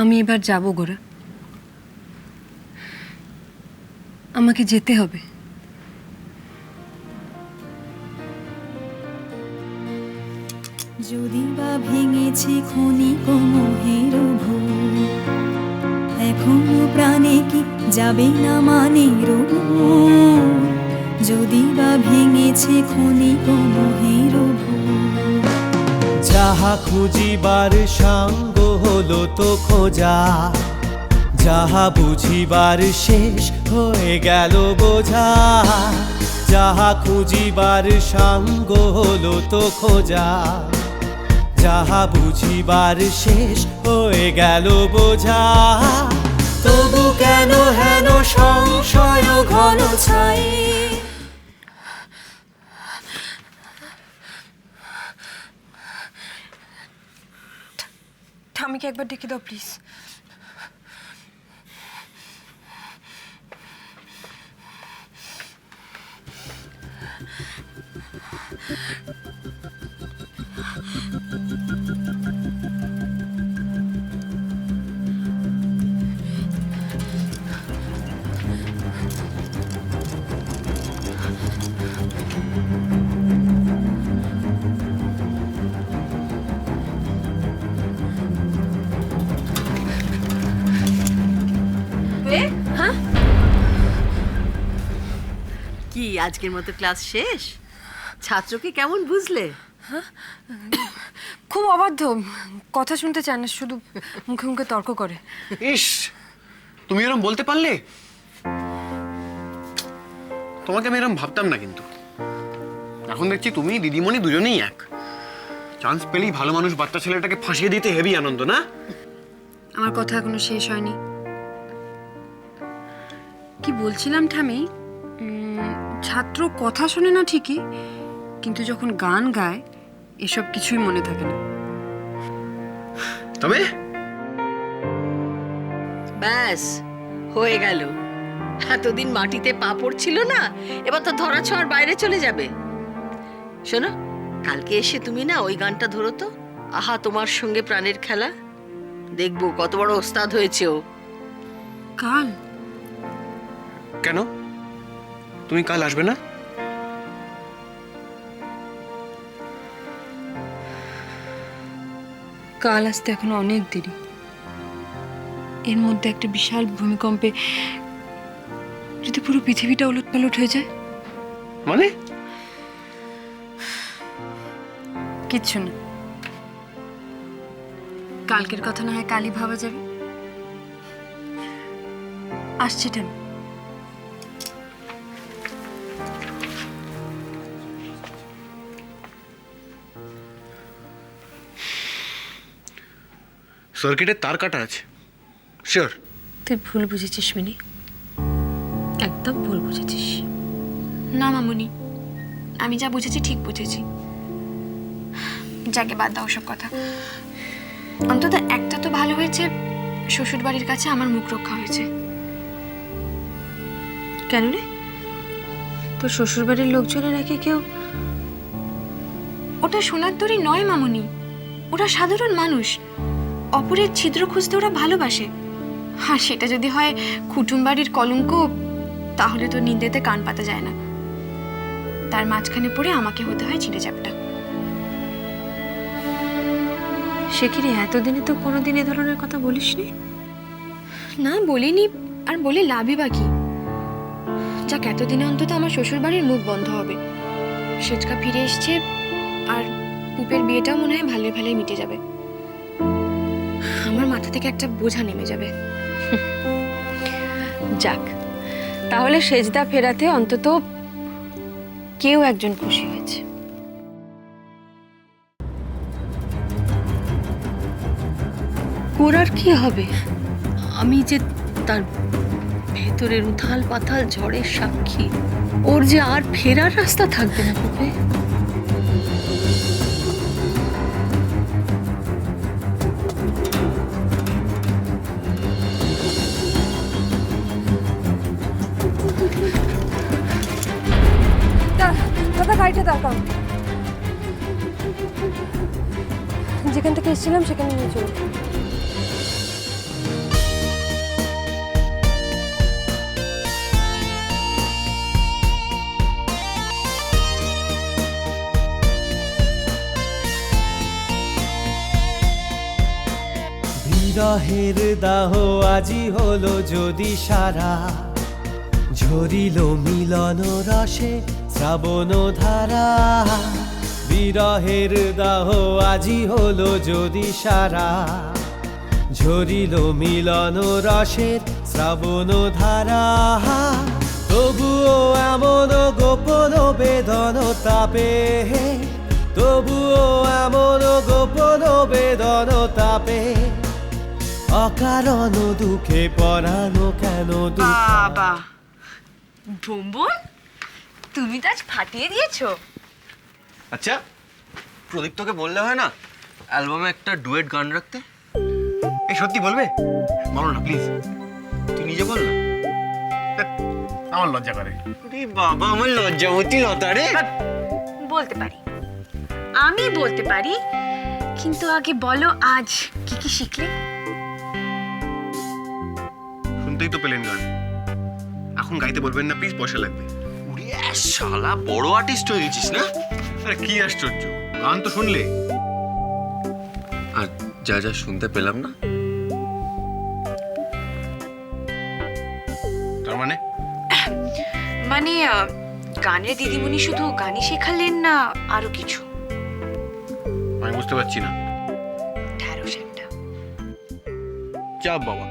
আমি এবার যাব গোরা, আমাকে যেতে হবে। যদি বা ভেঙেছে ক্ষণিক মোহের ভুল, এখনো প্রাণে কি যাবে না মানের ভুল? যদি বা ভেঙেছে ক্ষণিক মোহের ভুল, যাহা খুঁজিবার সাঙ্গ হলো তো খোঁজা, যাহা বুঝিবার শেষ হয়ে গেল বোঝা। যাহা খুঁজিবার সাঙ্গ হলো তো খোঁজা, যাহা বুঝিবার শেষ হয়ে গেল বোঝা। তবু কেন হেন সংশয় ঘন ছাই? ঠামিকে একবার ডেকে দাও প্লিজ। কি আজকের মতো ক্লাস শেষ? ছাত্রকে কেমন বুঝলে? খুব অবাধ্য, কথা শুনতে চায় না, শুধু মুখে মুখে তর্ক করে। ইস, তুমি এরকম বলতে পারলে? তোমাকে আমি এরকম ভাবতাম না, কিন্তু এখন দেখছি তুমি দিদিমণি দুজনেই এক। চান্স পেলেই ভালো মানুষ বাচ্চা ছেলেটাকে ফাঁসিয়ে দিতে হেভি আনন্দ, না? আমার কথা এখনো শেষ হয়নি। কি বলছিলাম ঠামি, ছাত্র কথা শোনে না ঠিকই, কিন্তু যখন গান গায় এসব কিছুই মনে থাকে না। তবে ব্যাস হয়ে গেল। এতদিন মাটিতে পা পড়ছিল না, এবার তো ধরা ছোঁয়ার বাইরে চলে যাবে। শোনো, কালকে এসে তুমি না ওই গানটা ধরো তো, আহা তোমার সঙ্গে প্রাণের খেলা। দেখবো কত বড় ওস্তাদ হয়েছে ও। কাল? কেন তুমি কাল আসবে না? কাল আসতে এখনো অনেক দেরি। এর মধ্যে একটা বিশাল ভূমিকম্পে যদি পুরো পৃথিবীটা ওলটপালট হয়ে যায়? মানে? কিচ্ছু না, কালকের কথা না হয় কালই ভাবা যাবে। আসছে ঠামি। সার্কিটের তার কাটা আছে, শিওর? তুই ভুল বুঝেছিস মিনি, একদম ভুল বুঝেছিস। না মামুনি, আমি যা বুঝেছি ঠিক বুঝেছি। যাকে বাদ দাও সব কথা। অন্তত একটা তো ভালো হয়েছে, শ্বশুর বাড়ির কাছে আমার মুখ রক্ষা হয়েছে। কেন রে, তোর শ্বশুর বাড়ির লোকজনের একে কেউ? ওটা সোনার তরী নয় মামুনি, ওরা সাধারণ মানুষ। অপরের ছিদ্র খুঁজতে ওরা ভালোবাসে। আর সেটা যদি হয় কুটুম বাড়ির কলঙ্ক, তাহলে তো নিন্দেতে কান পাতা যায় না। তার মাঝখানে পড়ে আমাকে হতে হয় ছিঁড়ে চাপটা। সে কি রে, এতদিনে তো কোনোদিন এ ধরনের কথা বলিসনি? না বলিনি, আর বলে লাভই বা কি? যাক, এতদিনে অন্তত আমার শ্বশুর বাড়ির মুখ বন্ধ হবে। সেজকা ফিরে এসছে, আর পুপের বিয়েটাও মনে হয় ভালোই ভালোই মিটে যাবে। আমার মাথা থেকে একটা বোঝা নেমে যাবে। যাক, তাহলে সেজদা ফেরাতে অন্তত কেউ একজন খুশি হয়েছে। করার কি হবে? আমি যে তার ভেতরের উথাল পাথাল ঝড়ের সাক্ষী, ওর যে আর ফেরার রাস্তা থাকবে না পুপে। দাদা, গাড়িটা দাঁড়াও, যেখান থেকে এসেছিলাম সেখানে নিয়ে চলো। বিরহের দাহ আজি হলো যদি সারা, ঝরিল মিলন রসে শ্রাবণ ধারা। বিরহের দাহ আজি হলো যদি সারা, ঝরিল মিলন রসের শ্রাবণ ধারা। তবুও এমন গোপন বেদন তাপে, তবুও এমন গোপন বেদন তাপে, অকারণ দুঃখে পরানো কেন বাবা বুমবুম, তুমি তো আজ ফাটিয়ে দিয়েছো। আচ্ছা প্রদীপ তোকে বললে হয় না অ্যালবামে একটা ডুয়েট গান রাখতে? এই সত্যি বলবে? বলো না প্লিজ, তুই নিজে বল না। আমার লজ্জা করে। বাবা আমার লজ্জাবতী লতা রে। বলতে পারি, আমি বলতে পারি, কিন্তু আগে বলো আজ কি কি শিখলে? শুনতেই তো পেলেন গান, এখন গাইতে বলবেন না প্লিজ, পয়সা লাগবে। উড়ি শালা বড় আর্টিস্ট হয়ে গেছিস না? আরে কি আশ্চর্য, গান তো শুনলে। আর যা যা শুনতে পেলাম না, তার মানে মানে গানের দিদিমণি শুধু গানই শেখালেন না আরো কিছু? আমি বুঝতে পারছি না। ঢ্যাঁড়স একটা। যা বাবা,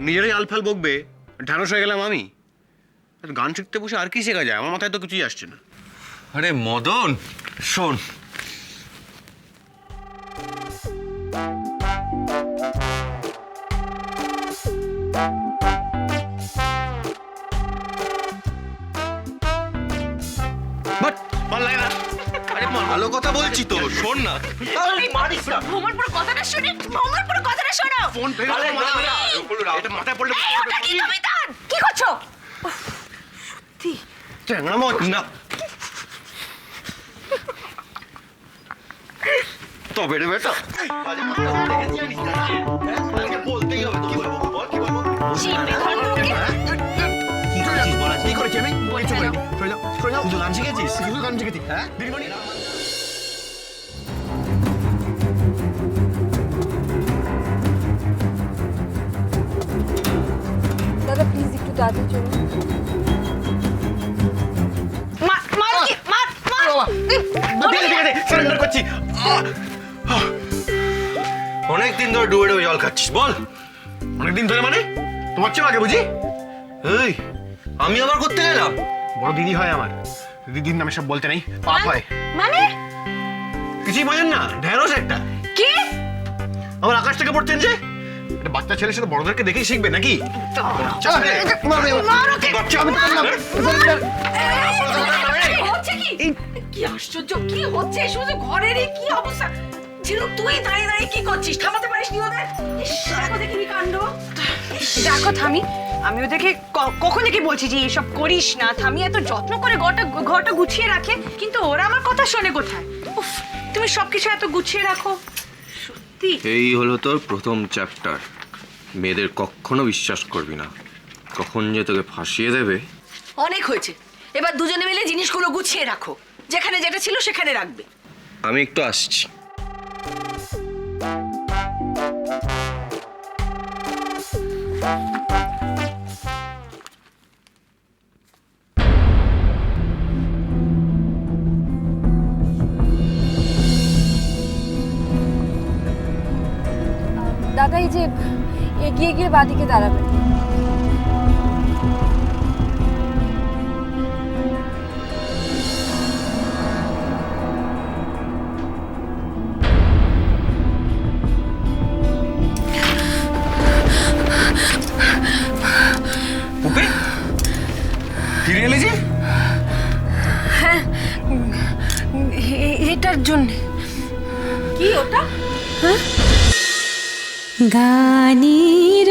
নিজেরাই আলফাল বকবে, ঢ্যাঁড়স হয়ে গেলাম আমি। গান শিখতে বসে আর কি শেখা যায়? আমার মাথায় তো কিছুই আসছে না। আরে মদন শোন, ভালো কথা বলছি তো, শোন না। ভ্রমণ পুরো কথাটা শুনে, ভ্রমণ পুরো কথাটা শোনো। ফোন ফেলে এটা মাথায় পড়লে কি করছো? চ্যাংড়া মত না। তবে রে বেটা, বলতেই হবে। কি বলবো বল, কি বলবো? কি করেছি আমি? কিছু করিনি। শুধু গান শিখেছিস? শুধু গান শিখেছি? হ্যাঁ দিদিমণি, দাদা প্লিজ একটু তাড়াতাড়ি চলুন। সারেন্ডার করছি। অনেকদিন ধরে ডুবে ডুবে জল খাচ্ছিস, বল। অনেকদিন ধরে মানে? তোমার চেয়ে আগে বুঝি? এই আমি আবার করতে গেলাম? বড় দিদি হয় আমার, দিদির নামে সব বলতে নেই, পাপ হয়। মানে কিছুই বোঝেন না, ঢেঁড়স একটা। কি? আমার আকাশ থেকে পড়ছেন যে? একটা বাচ্চা ছেলে সাথে বড়দেরকে দেখেই শিখবে নাকি? কি আশ্চর্য, কি হচ্ছে? শুধু ঘরের কি অবস্থা? ঝিনুক তুই দাঁড়িয়ে দাঁড়িয়ে কি করছিস? থামাতে পারিস নি ওদের? দেখো দেখিনি কাণ্ড। দেখো থামি, আমি ওদেরকে কখন থেকে বলছি যে এসব করিস না। থামি এত যত্ন করে ঘরটা গুছিয়ে রাখে, কিন্তু ওরা আমার কথা শোনে কোথায়? উফ, তুমি সবকিছু এত গুছিয়ে রাখো, সত্যি। এই হলো তোর প্রথম চ্যাপ্টার। মেয়েদের কখনো বিশ্বাস করবি না, কখন যে তোকে ফাঁসিয়ে দেবে। অনেক হয়েছে, এবার দুজনে মিলে জিনিসগুলো গুছিয়ে রাখো। যেখানে যেটা ছিল সেখানে রাখবে। আমি একটু আসছি। দাদা এই যে এগিয়ে গিয়ে বাদিকে দাঁড়াবে। ওকে ফিরে এলে যে? হ্যাঁ, এটার জন্য। কি ওটা? গানের